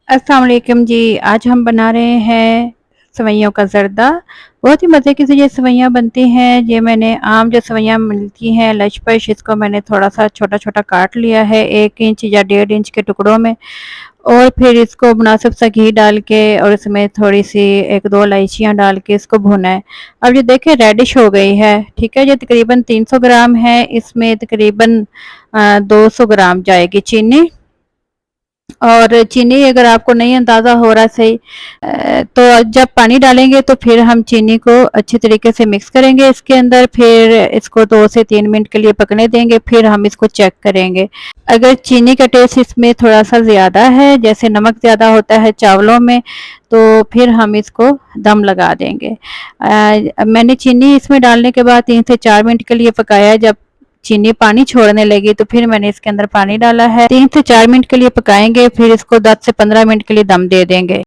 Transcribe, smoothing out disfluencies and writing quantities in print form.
अस्सलाम वालेकुम जी। आज हम बना रहे हैं सेवइयों का ज़र्दा। बहुत ही मज़े की सी ये सेवइयाँ बनती हैं। ये मैंने आम जो सेवइयाँ मिलती हैं लच-पच, इसको मैंने थोड़ा-सा छोटा-छोटा काट लिया है 1 इंच या 1.5 इंच के टुकड़ों में, और फिर इसको मुनासिब सा घी डाल के और इसमें थोड़ी-सी 1-2 इलायचियाँ डाल के इसको भुना है। अब ये देखिए रेडिश हो गई है, ठीक है। ये तकरीबन 300 ग्राम है, इसमें तकरीबन 200 ग्राम जाएगी चीनी। और चीनी अगर आपको नहीं अंदाज़ा हो रहा सही, तो जब पानी डालेंगे तो फिर हम चीनी को अच्छी तरीके से मिक्स करेंगे इसके अंदर, फिर इसको 2 से 3 मिनट के लिए पकने देंगे, फिर हम इसको चेक करेंगे। अगर चीनी का टेस्ट इसमें थोड़ा-सा ज़्यादा है, जैसे नमक ज़्यादा होता है चावलों में, तो फिर हम इसको दम लगा देंगे। मैंने चीनी इसमें डालने के बाद 3 से 4 मिनट के लिए पकाया। जब चीनी पानी छोड़ने लगी तो फिर मैंने इसके अंदर पानी डाला है। 3 से 4 मिनट के लिए पकाएंगे, फिर इसको 10 से 15 मिनट के लिए दम दे देंगे।